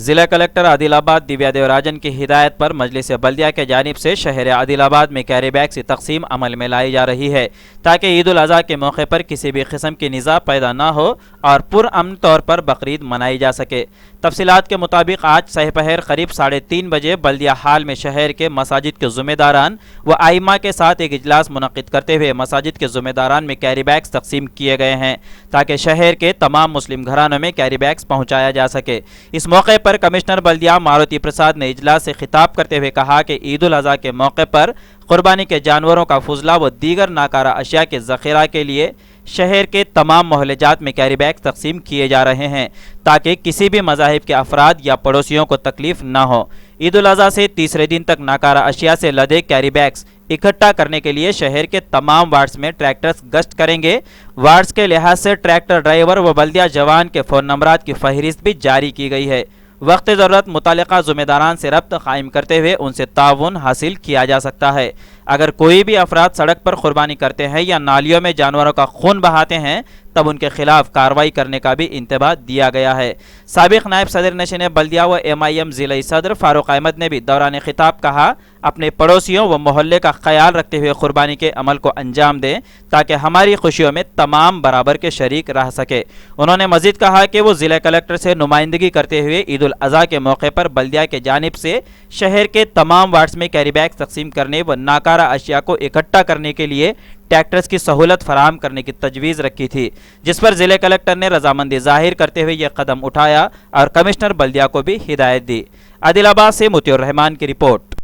जिला कलेक्टर आदिलाबाद दिव्या देवराजन की हिदायत पर मजलिस बल्दिया के जानिब से शहर आदिलाबाद में कैरी बैग्स की तकसीम अमल में लाई जा रही है ताकि ईद उल अज़हा के मौके पर किसी भी किस्म की निज़ा पैदा ना हो और पुरअमन तौर पर बकरीद मनाई जा सके। तफसीलात के मुताबिक आज सहपहर करीब 3:30 बजे बल्दिया हाल में शहर के मसाजिद के ज़िम्मेदारान व आइमा के साथ एक इजलास मुनक़िद करते हुए मसाजिद के ज़िम्मेदारान में कैरी बैग्स तकसीम किए गए हैं ताकि शहर के तमाम मुस्लिम घरानों में कैरी बैग्स पहुँचाया जा सके। इस मौके पर कमिश्नर बल्दिया मारुति प्रसाद ने इजलास से खिताब करते हुए कहा कि ईद उल अज़हा के मौके पर कुर्बानी के जानवरों का फुजला व दीगर नाकारा अशिया के ज़ख़ीरा के लिए शहर के तमाम मोहल्लेजात में कैरी बैग तकसीम किए जा रहे हैं ताकि किसी भी मज़ाहिब के अफराद या पड़ोसियों को तकलीफ न हो। ईद उल अज़हा से तीसरे दिन तक नाकारा अशिया से लदे कैरी बैग्स इकट्ठा करने के लिए शहर के तमाम वार्ड्स में ट्रैक्टर्स गश्त करेंगे। वार्ड्स के लिहाज से ट्रैक्टर ड्राइवर व बल्दिया जवान के फ़ोन नंबरात की फहरिस्त भी जारी की गई है। वक्त ज़रूरत मुतालिका ज़िम्मेदारान से रब्त कायम करते हुए उनसे ताउन हासिल किया जा सकता है। अगर कोई भी अफराद सड़क पर कुर्बानी करते हैं या नालियों में जानवरों का खून बहाते हैं तब उनके खिलाफ कार्रवाई करने का भी इंतबाह दिया गया है। साबिक नायब सदर नशीन बल्दिया व MIM ज़िला सदर फारूक अहमद ने भी दौरान खिताब कहा, अपने पड़ोसियों व मोहल्ले का ख्याल रखते हुए कुर्बानी के अमल को अंजाम दें ताकि हमारी खुशियों में तमाम बराबर के शरीक रह सके। उन्होंने मजीद कहा कि वो ज़िला कलेक्टर से नुमाइंदगी करते हुए ईद उल अज़हा के मौके पर बल्दिया के जानिब से शहर के तमाम वार्ड्स में कैरी बैग तकसीम करने व नाकारा अशिया को इकट्ठा करने के लिए ट्रैक्टर्स की सहूलत फराहम करने की तजवीज़ रखी थी, जिस पर ज़िले कलेक्टर ने रजामंदी जाहिर करते हुए यह कदम उठाया और कमिश्नर बल्दिया को भी हिदायत दी। आदिलाबाद से मुतियुर रहमान की रिपोर्ट।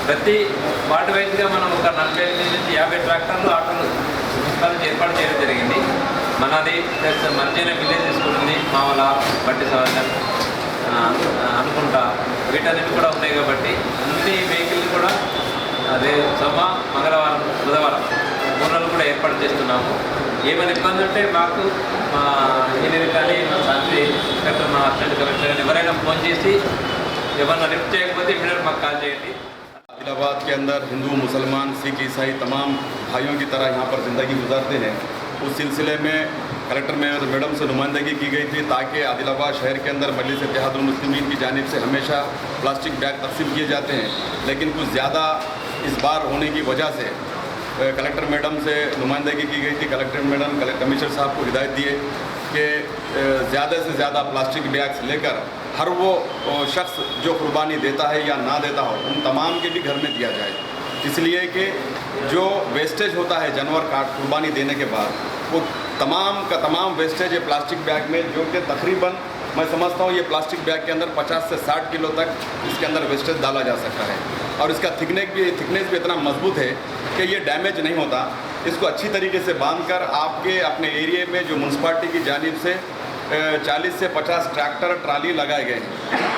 ప్రతి వార్డు వైజ్గా మనం ఒక 45 నుంచి 50 ట్రాక్టర్లు ఆటోలు ఏర్పాటు చేయడం జరిగింది। మనది ప్లస్ మర్జైన విలేజ్ స్కూల్ ఉంది, మామూలు బట్టి సవర్ణం అనుకుంటా వీటన్నిటి కూడా ఉన్నాయి కాబట్టి అన్ని వెహికల్ కూడా అదే సోమ మంగళవారం బుధవారం 3 రోజులు కూడా ఏర్పాటు చేస్తున్నాము। ఏమైనా ఇబ్బంది ఉంటే మాకు మా ఇంజనీర్ కానీ మా శాంతి కలెక్టర్ మా అసిస్టెంట్ కలెక్టర్ కానీ ఎవరైనా ఫోన్ చేసి ఎవరైనా లిఫ్ట్ చేయకపోతే ఇమీడియట్ మాకు కాల్ చేయండి। आदिलाबाद के अंदर हिंदू मुसलमान सिख ईसाई तमाम भाइयों की तरह यहाँ पर ज़िंदगी गुजारते हैं। उस सिलसिले में कलेक्टर मैडम से नुमाइंदगी की गई थी ताकि आदिलाबाद शहर के अंदर मजलिस इत्तेहादुल मुस्लिमीन की जानिब से हमेशा प्लास्टिक बैग तकसीम किए जाते हैं, लेकिन कुछ ज़्यादा इस बार होने की वजह से कलेक्टर मैडम से नुमाइंदगी की गई थी। कलेक्टर मैडम कमिश्नर साहब को हिदायत दिए कि ज़्यादा से ज़्यादा प्लास्टिक बैग्स लेकर हर वो शख्स जो कुर्बानी देता है या ना देता हो उन तमाम के भी घर में दिया जाए, इसलिए कि जो वेस्टेज होता है जानवर काट कुर्बानी देने के बाद वो तमाम का तमाम वेस्टेज है प्लास्टिक बैग में, जो कि तकरीबन मैं समझता हूँ ये प्लास्टिक बैग के अंदर 50 से 60 किलो तक इसके अंदर वेस्टेज डाला जा सकता है और इसका थिकनेस भी इतना मजबूत है कि ये डैमेज नहीं होता। इसको अच्छी तरीके से बांधकर आपके अपने एरिए में जो म्यूनसिपाल्टी की जानिब से 40 से 50 ट्रैक्टर ट्राली लगाए गए हैं,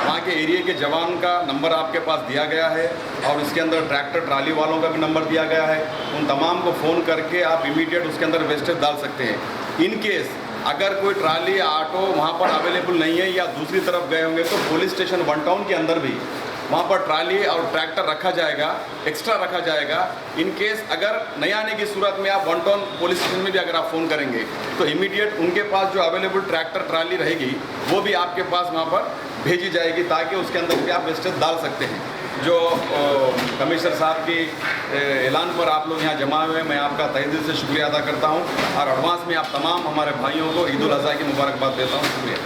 वहाँ के एरिए के जवान का नंबर आपके पास दिया गया है और उसके अंदर ट्रैक्टर ट्राली वालों का भी नंबर दिया गया है। उन तमाम को फ़ोन करके आप इमीडिएट उसके अंदर वेस्टेज डाल सकते हैं। इन केस अगर कोई ट्राली ऑटो वहाँ पर अवेलेबल नहीं है या दूसरी तरफ गए होंगे तो पुलिस स्टेशन 1 टाउन के अंदर भी वहाँ पर ट्राली और ट्रैक्टर रखा जाएगा, एक्स्ट्रा रखा जाएगा। इन केस अगर नहीं आने की सूरत में आप 1 टाउन पुलिस स्टेशन में भी अगर आप फ़ोन करेंगे तो इमीडिएट उनके पास जो अवेलेबल ट्रैक्टर ट्राली रहेगी वो भी आपके पास वहाँ पर भेजी जाएगी ताकि उसके अंदर भी आप वेस्टेज डाल सकते हैं। जो कमिश्नर साहब की ऐलान पर आप लोग यहाँ जमा हुए, मैं आपका तहे दिल से शुक्रिया अदा करता हूँ और एडवांस में आप तमाम हमारे भाइयों को ईद उल अज़हा की मुबारकबाद देता हूँ। शुक्रिया।